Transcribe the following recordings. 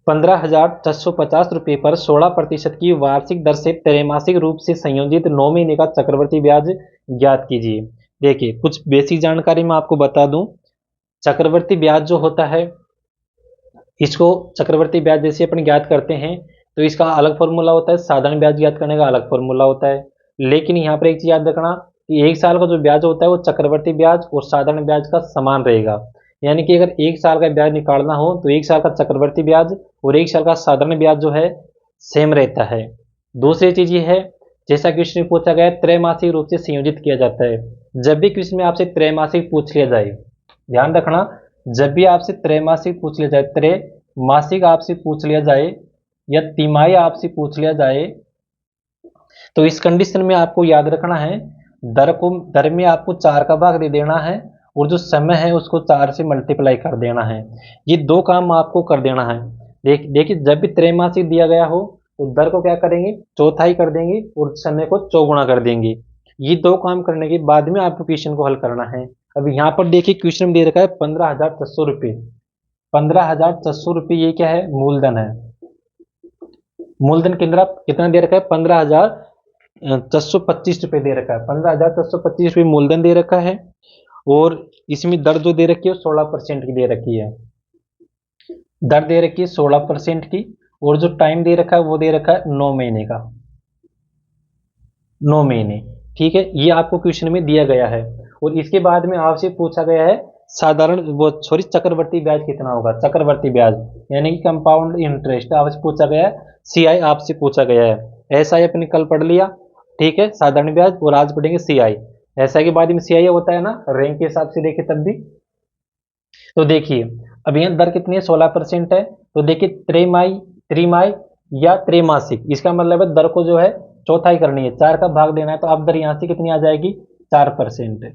15,650 रुपये पर 16% की वार्षिक दर से त्रैमासिक रूप से संयोजित 9 महीने का चक्रवृद्धि ब्याज ज्ञात कीजिए। देखिए कुछ बेसिक जानकारी मैं आपको बता दूं। चक्रवृद्धि ब्याज जो होता है, इसको चक्रवृद्धि ब्याज जैसे अपन ज्ञात करते हैं तो इसका अलग फॉर्मूला होता है, साधारण ब्याज ज्ञात करने का अलग फॉर्मूला होता है। लेकिन यहाँ पर एक चीज याद रखना कि एक साल का जो ब्याज होता है वो चक्रवृद्धि ब्याज और साधारण ब्याज का समान रहेगा। यानी कि अगर एक साल का ब्याज निकालना हो तो एक साल का चक्रवृद्धि ब्याज और एक साल का साधारण ब्याज जो है सेम रहता है। दूसरी चीज ये है, जैसा क्वेश्चन में पूछा गया है त्रैमासिक रूप से संयोजित किया जाता है। जब भी क्वेश्चन में आपसे त्रैमासिक पूछ लिया जाए, ध्यान रखना, जब भी आपसे त्रैमासिक पूछ लिया जाए, त्रैमासिक आपसे पूछ लिया जाए या तिमाही आपसे पूछ लिया जाए, तो इस कंडीशन में आपको याद रखना है दर में आपको 4 का भाग दे देना है और जो समय है उसको 4 से मल्टीप्लाई कर देना है। ये दो काम आपको कर देना है। देखिए जब भी त्रैमासिक दिया गया हो तो दर को क्या करेंगे, चौथाई कर देंगे और समय को चौगुना कर देंगे। ये दो काम करने के बाद में आपको क्वेश्चन को हल करना है। अब यहाँ पर देखिए क्वेश्चन में दे रखा है 15,600 रुपये। 15,600 रुपये ये क्या है, मूलधन है। मूलधन कितना दे रखा है, 15,425 रुपये दे रखा है। 15,425 रुपये मूलधन दे रखा है और इसमें दर जो दे रखी है 16% की दे रखी है। दर दे रखी है 16% की और जो टाइम दे रखा है वो दे रखा है 9 महीने का, 9 महीने। ठीक है, ये आपको क्वेश्चन में दिया गया है। और इसके बाद में आपसे पूछा गया है चक्रवर्ती ब्याज कितना होगा। चक्रवर्ती ब्याज यानी कि कंपाउंड इंटरेस्ट आपसे पूछा गया है, सीआई आपसे पूछा गया है। एसआई अपने कल पढ़ लिया, ठीक है, साधारण ब्याज, और आज पढ़ेंगे सीआई। एसआई के बाद में सीआई होता है ना, रैंक के हिसाब से देखे तब भी। तो देखिए अब यहाँ दर कितनी है, 16% है। तो देखिए त्रिमाई या त्रैमासिक, इसका मतलब है दर को जो है चौथाई करनी है, 4 का भाग देना है। तो अब दर यहाँ से कितनी आ जाएगी, 4%।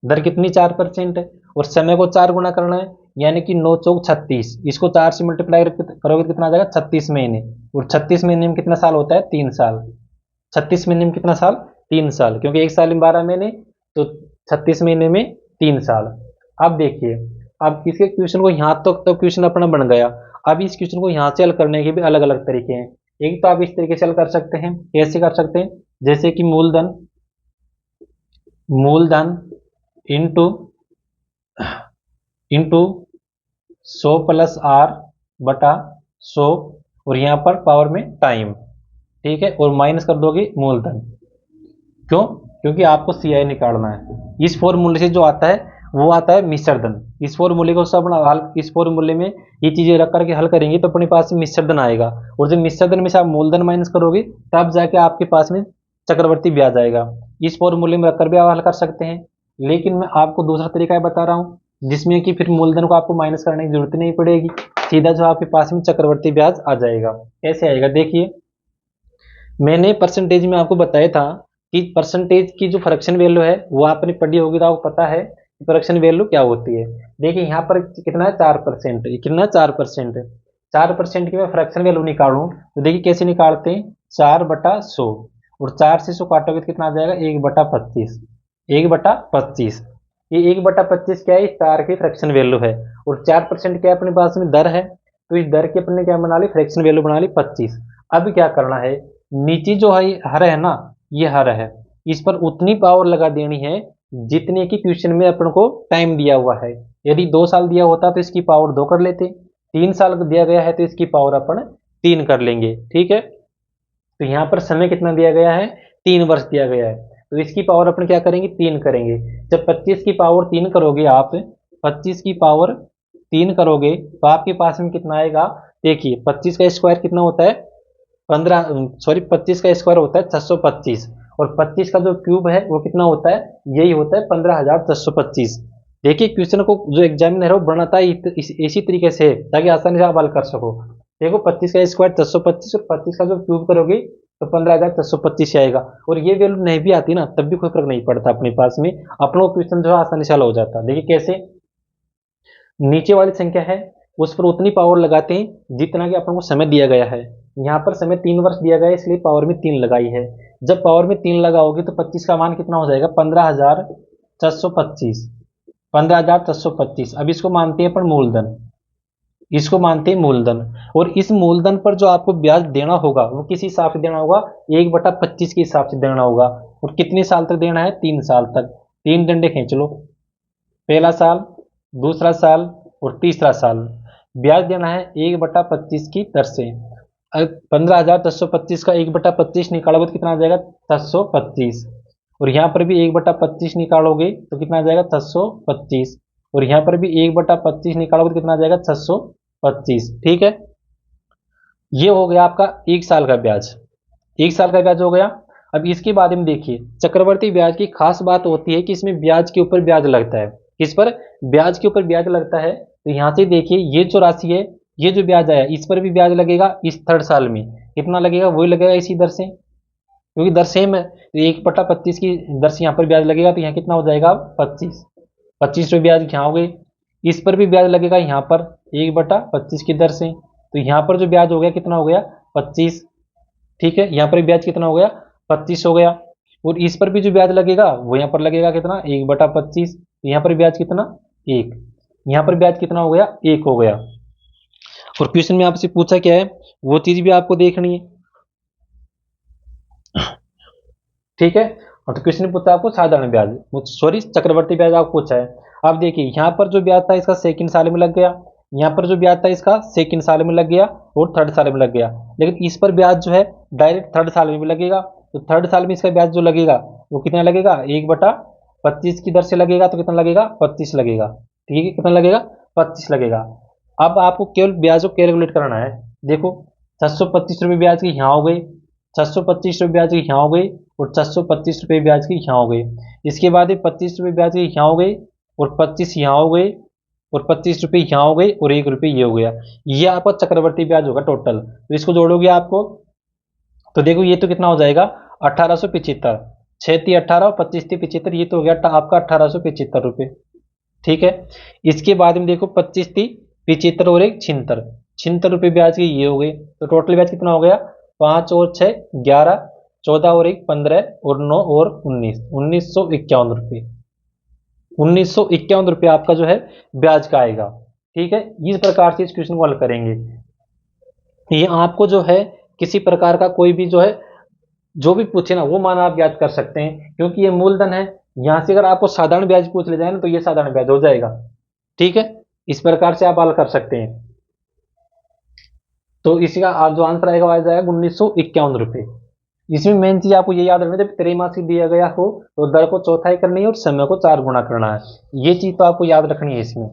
दर कितनी, 4% है। और समय को 4 गुना करना है, यानी कि 9 चौक 36, इसको 4 से मल्टीप्लाई करोगे तो कितना आ जाएगा, 36 महीने। और 36 महीने में कितना साल होता है, 3 साल। 36 महीने में कितना साल, 3 साल, क्योंकि एक साल में 12 महीने, तो 36 महीने में 3 साल। अब देखिए, अब इसके क्वेश्चन को यहाँ तक तो क्वेश्चन अपना बन गया। अब इस क्वेश्चन को यहाँ से हल करने के भी अलग अलग तरीके हैं। एक तो आप इस तरीके से हल कर सकते हैं, कैसे कर सकते हैं, जैसे कि मूलधन इंटू 100 प्लस आर बटा 100 और यहाँ पर पावर में टाइम, ठीक है, और माइनस कर दोगे मूलधन। क्यों, क्योंकि आपको सीआई निकालना है। इस फॉर्मूले से जो आता है वो आता है मिश्रधन। इस फॉर्मूले को सब हल, इस फॉर्मूले में ये चीजें रख करके हल करेंगे तो अपने पास मिश्रधन आएगा। और जब मिश्रधन में से आप मूलधन माइनस करोगे तब जाके आपके पास में चक्रवर्ती ब्याज आएगा। इस फॉर्मूले में रखकर भी आप हल कर सकते हैं, लेकिन मैं आपको दूसरा तरीका बता रहा हूँ जिसमें कि फिर मूलधन को आपको माइनस करने की जरूरत नहीं पड़ेगी, सीधा जो आपके पास में चक्रवर्ती ब्याज आ जाएगा। कैसे आएगा, देखिए मैंने परसेंटेज में आपको बताया था कि परसेंटेज की जो फ्रैक्शन वैल्यू है वो आपने पढ़ी होगी तो आपको पता है फ्रैक्शन वैल्यू क्या होती है। देखिए यहाँ पर कितना है, 4%। कितना, 4%। 4% की मैं फ्रैक्शन वैल्यू निकालूं तो देखिए कैसे निकालते हैं, 4/100 और 4 से 100 काटोगे तो कितना आ जाएगा, 1/25। 1/25, ये 1/25 क्या है, इस 4 की फ्रैक्शन वैल्यू है। और 4% क्या है, अपने पास में दर है, तो इस दर की अपने क्या बना ली, फ्रैक्शन वैल्यू बना ली 25। अब क्या करना है, नीचे जो है हर है ना, ये हर है, इस पर उतनी पावर लगा देनी है जितने की क्वेश्चन में अपन को टाइम दिया हुआ है। यदि 2 साल दिया होता तो इसकी पावर 2 कर लेते, 3 साल दिया गया है तो इसकी पावर अपन 3 कर लेंगे, ठीक है। तो यहाँ पर समय कितना दिया गया है, 3 वर्ष दिया गया है, तो इसकी पावर अपन क्या करेंगे, 3 करेंगे। जब 25 की पावर 3 करोगे आप, 25 की पावर 3 करोगे तो आपके पास में कितना आएगा, देखिए 25 का स्क्वायर कितना होता है, 25 का स्क्वायर होता है 625 और 25 का जो क्यूब है वो कितना होता है, यही होता है 15,625। देखिए क्वेश्चन को जो एग्जामिनर है वो बनाता है इसी तरीके से ताकि आसानी से आप हल कर सको। देखो 25 का स्क्वायर 625 और 25 का जो क्यूब करोगे तो 15,625 आएगा। और ये वैल्यू नहीं भी आती ना तब भी कोई फर्क नहीं पड़ता, अपने पास में अपना क्वेश्चन जो है आसानी से हल हो जाता है। देखिए कैसे, नीचे वाली संख्या है उस पर उतनी पावर लगाते हैं जितना कि अपन को समय दिया गया है। यहाँ पर समय 3 वर्ष दिया गया है इसलिए पावर में 3 लगाई है। जब पावर में 3 लगाओगे तो 25 का मान कितना हो जाएगा, 15,425। 15,425। अब इसको मानते हैं अपन मूलधन, इसको मानते हैं मूलधन। और इस मूलधन पर जो आपको ब्याज देना होगा वो किस हिसाब से देना होगा, 1/25 के हिसाब से देना होगा। और कितने साल तक देना है, 3 साल तक। 3 डंडे खींच लो, पहला साल, दूसरा साल और तीसरा साल। ब्याज देना है 1/25 की दर से। 15,1025 का 1/25 निकालोगे तो कितना आ जाएगा, 725। और यहाँ पर भी 1/25 निकालोगे तो कितना आ जाएगा, 725। और यहाँ पर भी 1/25 निकालोगे तो कितना आ जाएगा, 625। ठीक है, ये हो गया आपका 1 साल का ब्याज। 1 साल का ब्याज हो गया। अब इसके बारे में देखिए, चक्रवर्ती ब्याज की खास बात होती है कि इसमें ब्याज के ऊपर ब्याज लगता है। किस पर, ब्याज के ऊपर ब्याज लगता है। तो यहाँ से देखिए ये जो राशि है, ये जो ब्याज आया इस पर भी ब्याज लगेगा इस 3rd साल में। कितना लगेगा, वही लगेगा इसी दर से, क्योंकि दर सेम है। तो 1/25 की दर से यहाँ पर ब्याज लगेगा, तो यहाँ कितना हो जाएगा, 25 रुपये ब्याज यहाँ हो गई। इस पर भी ब्याज लगेगा यहाँ पर 1/25 की दर से, तो यहाँ पर जो ब्याज हो गया कितना हो गया, 25। ठीक है, यहाँ पर ब्याज कितना हो गया, 25 हो गया। और इस पर भी जो ब्याज लगेगा वो यहाँ पर लगेगा कितना, 1/25। यहाँ पर ब्याज कितना, 1। यहाँ पर ब्याज कितना हो गया, 1 हो गया। और क्वेश्चन में आपसे पूछा क्या है वो चीज भी आपको देखनी है। ठीक है, और तो क्वेश्चन में पूछा आपको साधारण ब्याज, सॉरी चक्रवर्ती ब्याज आपको पूछा है। अब देखिए यहाँ पर जो ब्याज था इसका 2nd साल में लग गया, यहाँ पर जो ब्याज था इसका 2nd साल में लग गया और 3rd साल में लग गया। लेकिन इस पर ब्याज जो है डायरेक्ट 3rd साल में भी लगेगा। तो 3rd साल में इसका ब्याज जो लगेगा वो कितना लगेगा, 1/25 की दर से लगेगा, तो कितना लगेगा, 25 लगेगा। ठीक है, कितना लगेगा, 25 लगेगा। अब आपको केवल ब्याज को कैलकुलेट करना है। देखो 625 रुपये ब्याज की यहाँ हो गई, 625 रुपये ब्याज की यहाँ हो गई और 625 रुपये ब्याज की यहाँ हो गई। इसके बाद 25 रुपये ब्याज की यहाँ हो गई और 25 यहाँ हो गई और 25 रुपये यहाँ हो गई और 1 रुपये ये हो गया। ये आपका चक्रवर्ती ब्याज होगा टोटल। तो इसको जोड़ोगे आपको तो देखो ये तो कितना हो जाएगा, 1875। 6×3 = 18 और 25×3 = 75, ये तो हो गया आपका 1875 रुपये। ठीक है, इसके बाद में देखो 25×3 = 75 और 1 76, 76 रुपये ब्याज की ये हो गई। तो टोटल ब्याज कितना हो गया, 5 और 6 11, 14 और 1 15 और 9 और 19, 1951 रुपये। 1951 रुपये आपका जो है ब्याज का आएगा। ठीक है, इस प्रकार से इस क्वेश्चन को हल करेंगे। ये आपको जो है किसी प्रकार का कोई भी जो है जो भी पूछे ना वो मान आप याद कर सकते हैं, क्योंकि ये मूलधन है। यहां से अगर आपको साधारण ब्याज पूछ ले जाए ना तो ये साधारण ब्याज हो जाएगा। ठीक है, इस प्रकार से आप हल कर सकते हैं। तो इसी का जो आंसर आएगा वो आ जाएगा 1951 रुपये। इसमें मेन चीज आपको ये याद रखना है, जब त्रैमासिक दिया गया हो तो दर को चौथाई करनी है और समय को 4 गुना करना है। ये चीज तो आपको याद रखनी है इसमें।